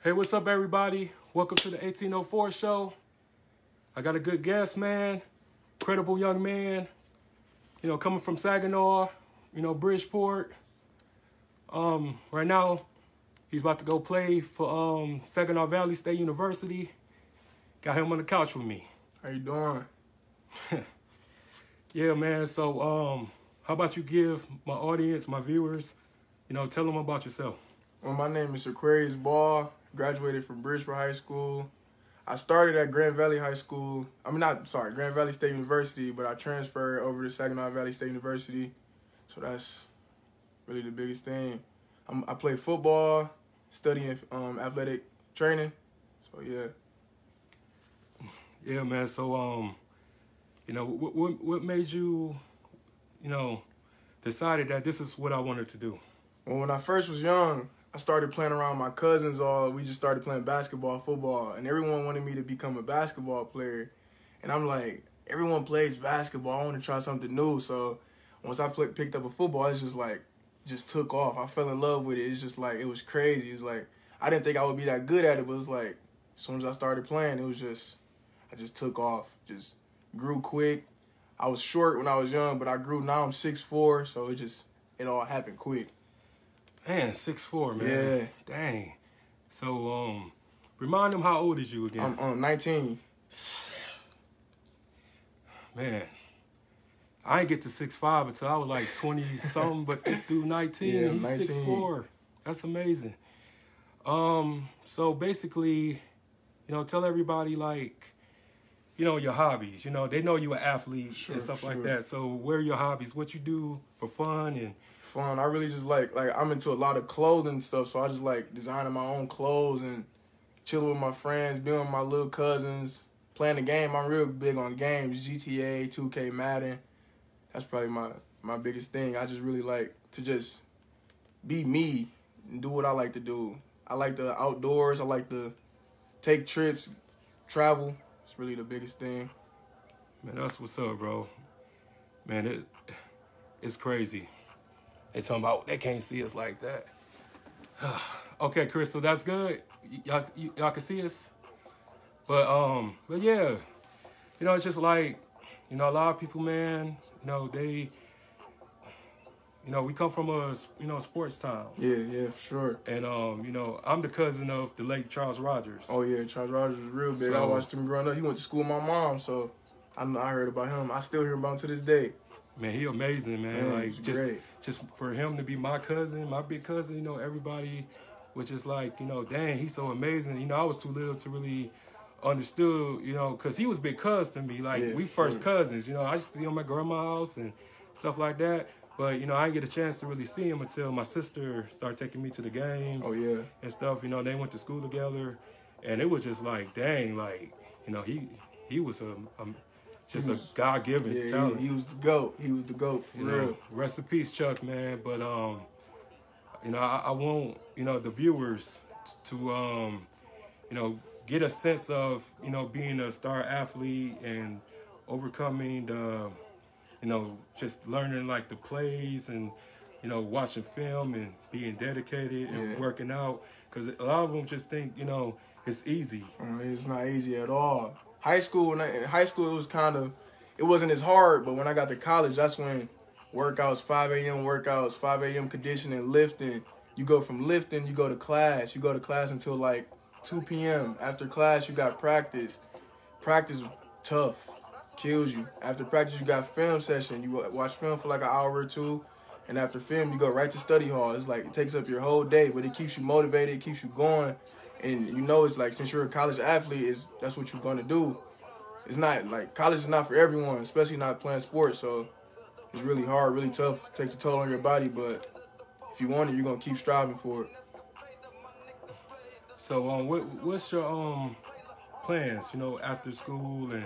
Hey, what's up, everybody? Welcome to the 1804 show. I got a good guest, man. Credible young man. You know, coming from Saginaw, Bridgeport. Right now, he's about to go play for Saginaw Valley State University. Got him on the couch with me. How you doing? Yeah, man. So, how about you give my audience, my viewers, tell them about yourself. Well, my name is SirQuaris. Graduated from Bridgeport High School. I started at Grand Valley High School. Grand Valley State University, but I transferred over to Saginaw Valley State University. So that's really the biggest thing. I play football, studying athletic training. So yeah. Yeah, man. So what made you, decided that this is what I wanted to do? Well, when I first was young, I started playing around with my cousins. We just started playing basketball, football, and everyone wanted me to become a basketball player. And I'm like, everyone plays basketball. I want to try something new. So once I picked up a football, it's just took off. I fell in love with it. It's just like, it was crazy. It was like, I didn't think I would be that good at it, but it was like, as soon as I started playing, I just took off. Just grew quick. I was short when I was young, but I grew. Now I'm 6'4", so it all happened quick. Man, 6'4", man. Yeah. Dang. So, remind them, how old is you again? I'm 19. Man, I didn't get to 6'5" until I was like 20-something, but this dude 19, yeah, he's 19. 6'4". That's amazing. So basically, tell everybody, your hobbies. They know you're an athlete and stuff like that. So where are your hobbies? What you do for fun and... Fun. I really just like I'm into a lot of clothing stuff, so I just like designing my own clothes and chilling with my friends, being with my little cousins, playing the game. I'm real big on games, GTA, 2K, Madden. That's probably my biggest thing. I just really like to just be me and do what I like to do. I like the outdoors. I like to take trips, travel. It's really the biggest thing. Man, that's what's up, bro. Man, it's crazy. They talking about they can't see us like that. Okay, Chris, so that's good. Y'all can see us. But yeah, it's just like, a lot of people, man, they, we come from a, sports town. Yeah, for sure. And, I'm the cousin of the late Charles Rogers. Oh, yeah, Charles Rogers was real big. I watched him growing up. He went to school with my mom, so I heard about him. I still hear about him to this day. Man, he amazing, man. Like, great. Just for him to be my cousin, my big cousin, everybody was just like, dang, he's so amazing. I was too little to really understood, because he was big cuz to me. Like, we first cousins, I used to see him at grandma's house and stuff like that. But, I didn't get a chance to really see him until my sister started taking me to the games and stuff. They went to school together. And it was just like, dang, like, he was just a God-given talent. He was the GOAT. He was the GOAT, for real. Rest in peace, Chuck, man. But, I want, the viewers to, get a sense of, being a star athlete and overcoming the, just learning, like, the plays and, watching film and being dedicated and working out. Because a lot of them just think, it's easy. It's not easy at all. In high school, it wasn't as hard, but when I got to college, that's when workouts, 5 a.m. workouts, 5 a.m. conditioning, lifting. You go from lifting, you go to class. You go to class until like 2 p.m. After class, you got practice. Practice tough, kills you. After practice, you got film session. You watch film for like an hour or two, and after film, you go right to study hall. It's like, it takes up your whole day, but it keeps you motivated, it keeps you going. And it's like, since you're a college athlete, that's what you're gonna do. It's not like, college is not for everyone, especially not playing sports. So it's really hard, really tough. It takes a toll on your body, but if you want it, you're gonna keep striving for it. So what's your plans? After school, and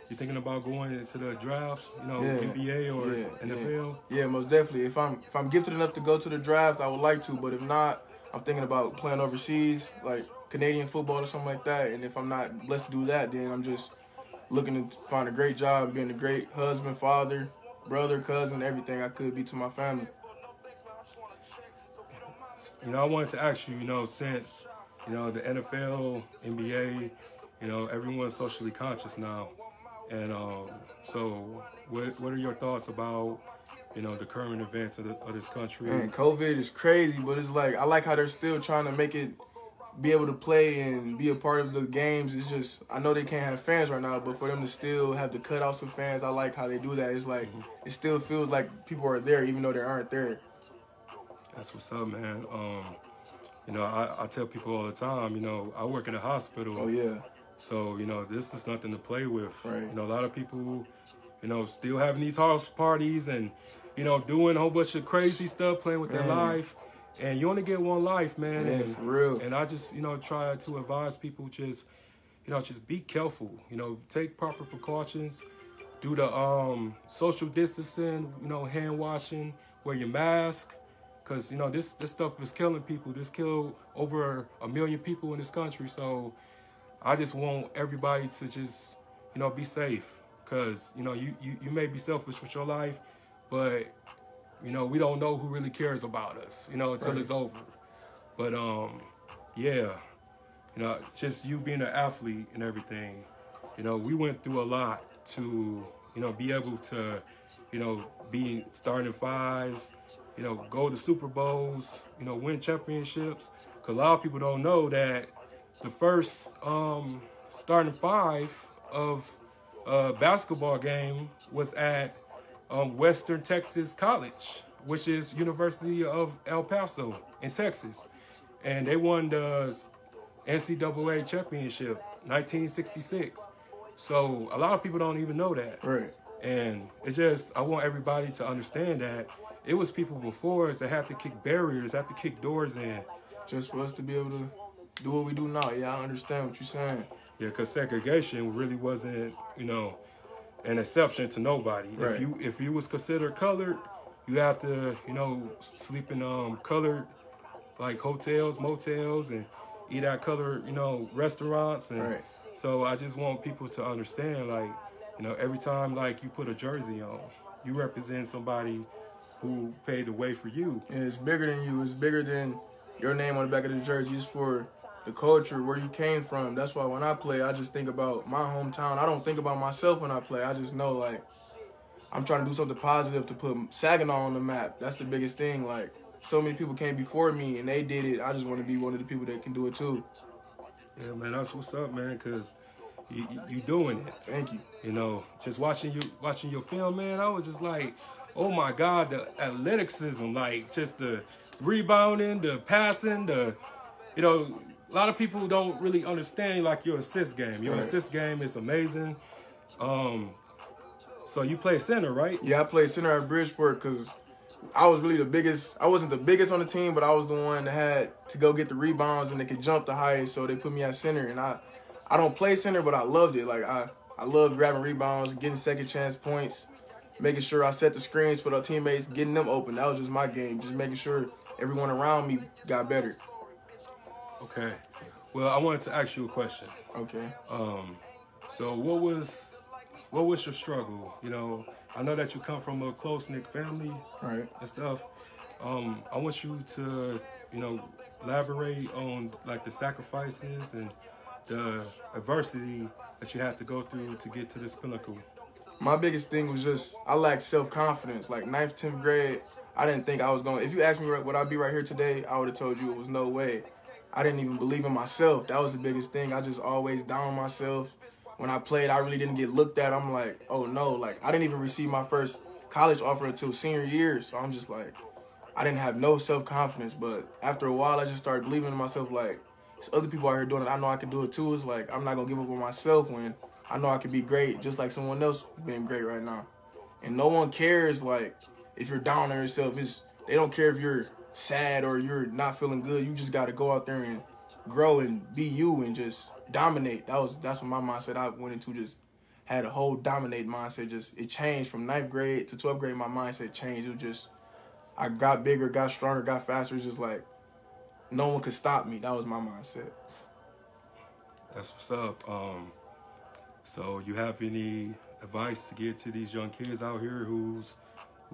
you thinking about going into the drafts? NBA or NFL? Yeah, most definitely. If I'm gifted enough to go to the draft, I would like to. But if not, I'm thinking about playing overseas, like Canadian football or something like that. And if I'm not blessed to do that, then I'm just looking to find a great job, being a great husband, father, brother, cousin, everything I could be to my family. I wanted to ask you, since you know, the NFL, NBA, you know, everyone's socially conscious now. And so what are your thoughts about, you know, the current events of this country? Man, COVID is crazy, but it's like, I like how they're still trying to make it, be able to play and be a part of the games. It's just, I know they can't have fans right now, but for them to still have the cutouts of fans, I like how they do that. It's like, it still feels like people are there even though they aren't there. That's what's up, man. You know, I tell people all the time, you know, I work in a hospital. Oh, yeah. So, you know, this is nothing to play with. Right. You know, a lot of people, you know, still having these house parties and, you know, doing a whole bunch of crazy stuff, playing with their life. And you only get one life, man. Yeah, and, for real. And I just, you know, try to advise people just, you know, just be careful. You know, take proper precautions. Do the social distancing, you know, hand washing, wear your mask. Because, you know, this stuff is killing people. This killed over 1 million people in this country. So I just want everybody to just, you know, be safe. Because, you know, you may be selfish with your life, but, you know, we don't know who really cares about us, you know, until it's over. But, yeah, you know, just you being an athlete and everything, you know, we went through a lot to, you know, be able to, you know, be starting fives, you know, go to Super Bowls, you know, win championships. Because a lot of people don't know that the first starting five of a basketball game was at Western Texas College, which is University of El Paso in Texas. And they won the NCAA championship, 1966. So a lot of people don't even know that. Right. And it just, I want everybody to understand that it was people before us that had to kick barriers, had to kick doors in. Just for us to be able to do what we do now. Yeah, I understand what you're saying. Yeah, because segregation really wasn't, you know, an exception to nobody. Right. If you was considered colored, you have to, you know, sleep in colored, like hotels, motels, and eat at colored, you know, restaurants. And so I just want people to understand, like, you know, every time, like, you put a jersey on, you represent somebody who paved the way for you. And it's bigger than you. It's bigger than your name on the back of the jersey. It's for the culture, where you came from. That's why when I play, I just think about my hometown. I don't think about myself when I play. I just know, like, I'm trying to do something positive to put Saginaw on the map. That's the biggest thing. Like, so many people came before me, and they did it. I just want to be one of the people that can do it, too. Yeah, man, that's what's up, man, because you doing it. Thank you. You know, just watching your film, man, I was just like, oh, my God, the athleticism, like, just the rebounding, the passing, you know, a lot of people don't really understand, like, your assist game. Your assist game is amazing. So you play center, right? Yeah, I played center at Bridgeport because I was really the biggest. I wasn't the biggest on the team, but I was the one that had to go get the rebounds and they could jump the highest, so they put me at center. And I don't play center, but I loved it. Like, I loved grabbing rebounds, getting second chance points, making sure I set the screens for the teammates, getting them open. That was just my game, just making sure everyone around me got better. Okay. Well, I wanted to ask you a question. Okay. So what was your struggle? You know, I know that you come from a close-knit family and stuff. I want you to, you know, elaborate on, like, the sacrifices and the adversity that you had to go through to get to this pinnacle. My biggest thing was just, I lacked self-confidence. Like, 9th, 10th grade, I didn't think I was going to, if you asked me would I be right here today, I would have told you it was no way. I didn't even believe in myself. That was the biggest thing. I just always down myself. When I played, I really didn't get looked at. I'm like, oh no, like, I didn't even receive my first college offer until senior year. So I'm just like, I didn't have no self-confidence. But after a while, I just started believing in myself, like, there's other people out here doing it. I know I can do it too. It's like, I'm not going to give up on myself when I know I can be great just like someone else being great right now. And no one cares, like, if you're down on yourself. They don't care if you're sad or you're not feeling good. You just got to go out there and grow and be you and just dominate. That's what my mindset I went into. Just had a whole dominate mindset. Just, it changed from 9th grade to 12th grade. My mindset changed. It was just, I got bigger, got stronger, got faster. It's just like, no one could stop me. That was my mindset. That's what's up. So you have any advice to give to these young kids out here who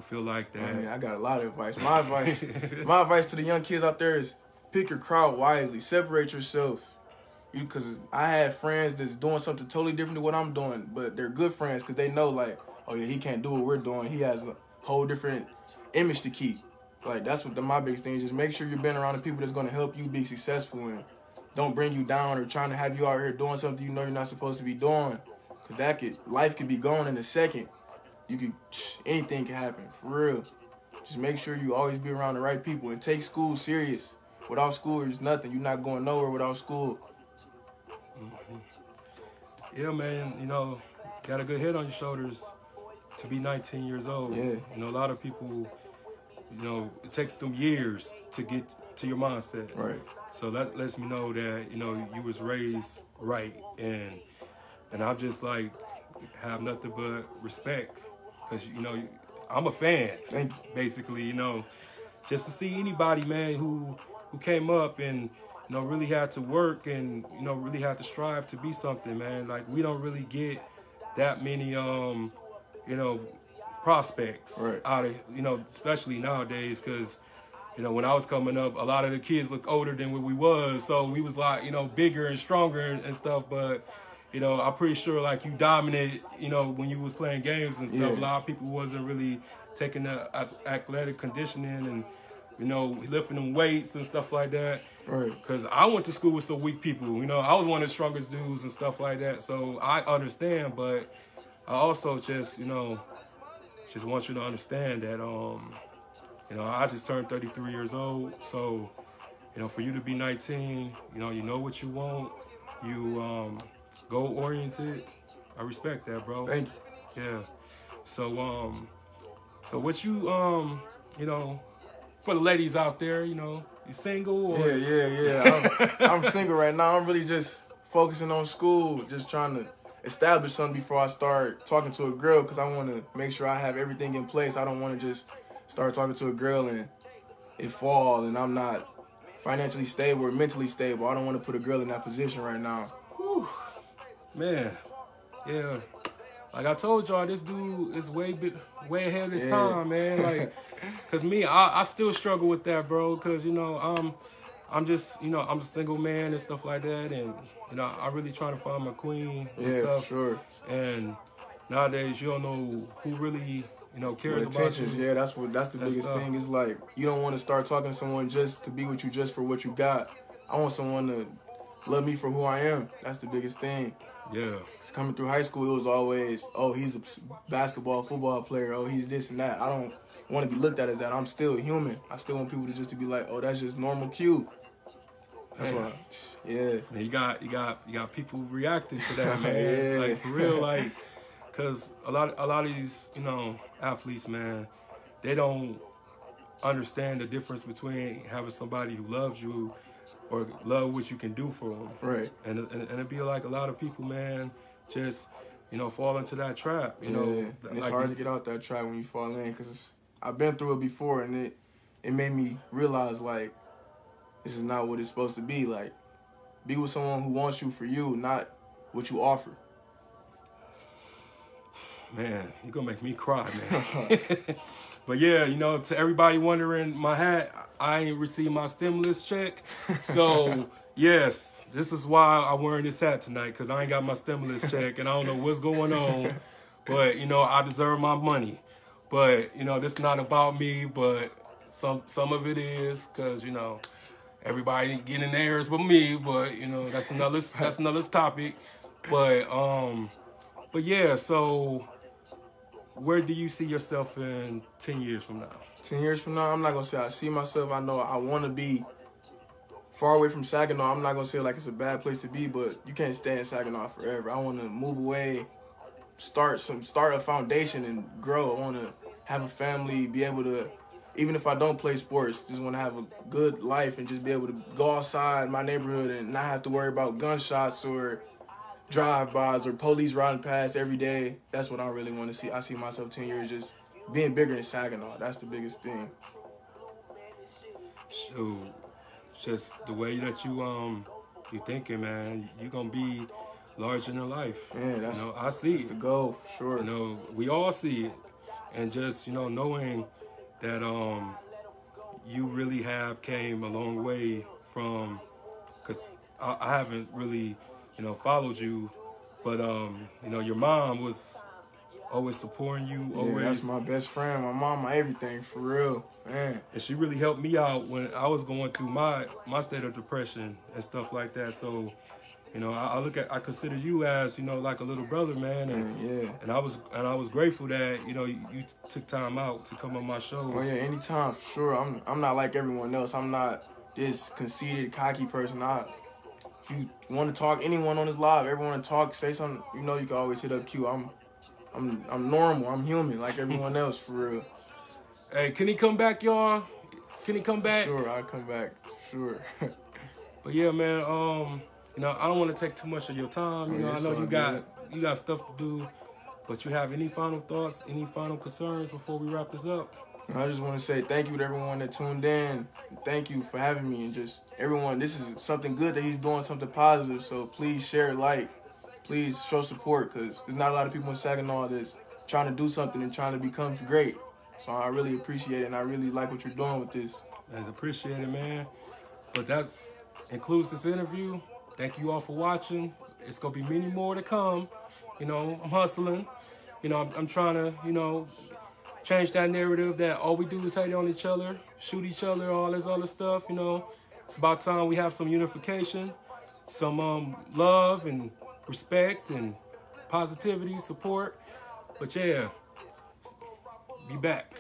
feel like that? I mean, I got a lot of advice. My advice to the young kids out there is pick your crowd wisely. Separate yourself. Because I had friends that's doing something totally different than what I'm doing, but they're good friends because they know, like, oh, yeah, he can't do what we're doing. He has a whole different image to keep. Like, that's what my biggest thing is. Just make sure you're being around the people that's going to help you be successful and don't bring you down or trying to have you out here doing something you know you're not supposed to be doing. Because life could be gone in a second. Anything can happen, for real. Just make sure you always be around the right people and take school serious. Without school, there's nothing. You're not going nowhere without school. Yeah, man, you know, got a good head on your shoulders to be 19 years old. Yeah. You know, a lot of people, you know, it takes them years to get to your mindset. Right. So that lets me know that, you know, you was raised right. And I'm just like, have nothing but respect. Because, you know, I'm a fan. Thank you. Basically, you know, just to see anybody, man, who came up and, you know, really had to work and, you know, really had to strive to be something, man. Like, we don't really get that many, you know, prospects out of, you know, especially nowadays, because, you know, when I was coming up, a lot of the kids looked older than what we was. So we was like, you know, bigger and stronger and stuff. But, you know, I'm pretty sure, like, you dominated, you know, when you was playing games and stuff. Yeah. A lot of people wasn't really taking the athletic conditioning and, you know, lifting them weights and stuff like that. Right. Because I went to school with some weak people. You know, I was one of the strongest dudes and stuff like that. So I understand, but I also just, you know, just want you to understand that, you know, I just turned 33 years old. So, you know, for you to be 19, you know what you want. You goal-oriented. I respect that, bro. Thank you. Yeah. So, so what you, you know, for the ladies out there, you know, you single? Or? Yeah. I'm single right now. I'm really just focusing on school, just trying to establish something before I start talking to a girl, because I want to make sure I have everything in place. I don't want to just start talking to a girl and it fall and I'm not financially stable or mentally stable. I don't want to put a girl in that position right now. Whew. Man, yeah. Like I told y'all, this dude is way ahead of his time, man. Like, cause me, I still struggle with that, bro. Cause you know, I'm just, you know, I'm a single man and stuff like that, and you know, I really trying to find my queen and stuff. Sure. And nowadays, you don't know who really, you know, cares about you. Yeah, that's the biggest thing. Is like, you don't want to start talking to someone just to be with you, just for what you got. I want someone to love me for who I am. That's the biggest thing. Yeah. Cause coming through high school, it was always, oh, he's a basketball, football player. Oh, he's this and that. I don't want to be looked at as that. I'm still human. I still want people to be like, oh, that's just normal Q. That's why. Yeah. Man, you got people reacting to that, man. Yeah. Like for real, like, cause a lot of these, you know, athletes, man, they don't understand the difference between having somebody who loves you or love what you can do for them. Right. And it'd be like a lot of people, man, just, you know, fall into that trap, you know. And it's like, hard to get out that trap when you fall in, because I've been through it before, and it made me realize, like, this is not what it's supposed to be. Like, be with someone who wants you for you, not what you offer. Man, you're going to make me cry, man. But yeah, you know, to everybody wondering my hat, I ain't received my stimulus check. So, yes, this is why I'm wearing this hat tonight, because I ain't got my stimulus check, and I don't know what's going on. But, you know, I deserve my money. But, you know, this is not about me, but some of it is, because, you know, everybody getting theirs but me. But, you know, that's another topic. But yeah, so where do you see yourself in 10 years from now? 10 years from now, I'm not going to say I see myself. I know I want to be far away from Saginaw. I'm not going to say like it's a bad place to be, but you can't stay in Saginaw forever. I want to move away, start a foundation and grow. I want to have a family, be able to, even if I don't play sports, just want to have a good life and just be able to go outside my neighborhood and not have to worry about gunshots or drive-bys or police riding past every day. That's what I really want to see. I see myself 10 years just being bigger in Saginaw. That's the biggest thing. Shoot, just the way that you thinking, man, you're gonna be larger than life. Yeah, that's, you know, I see that's the goal for sure. You know, we all see it, and just, you know, knowing that you really have came a long way from, because I haven't really, you know, followed you, but, you know, your mom was always supporting you. Yeah, always. That's my best friend, my mom, my everything, for real, man. And she really helped me out when I was going through my state of depression and stuff like that. So, you know, I consider you as, you know, like a little brother, man. And and I was grateful that, you know, you took time out to come on my show. Oh yeah, anytime, for sure. I'm not like everyone else. I'm not this conceited, cocky person. If you want to talk, anyone on this live, everyone to talk, say something, you know, you can always hit up Q. I'm normal. I'm human like everyone else, for real. Hey, can he come back, y'all? Can he come back? Sure, I'll come back. Sure. But yeah, man. You know, I don't want to take too much of your time. You know, I know you got stuff to do. But you have any final thoughts, any final concerns before we wrap this up? I just want to say thank you to everyone that tuned in. Thank you for having me, and just everyone. This is something good that he's doing, something positive. So please share, like. Please show support, because there's not a lot of people in Saginaw that's trying to do something and trying to become great. So I really appreciate it, and I really like what you're doing with this. I appreciate it, man. But that includes this interview. Thank you all for watching. It's going to be many more to come. You know, I'm hustling. You know, I'm trying to, you know, change that narrative that all we do is hate on each other, shoot each other, all this other stuff. You know, it's about time we have some unification, some love and respect and positivity, support. But yeah, be back.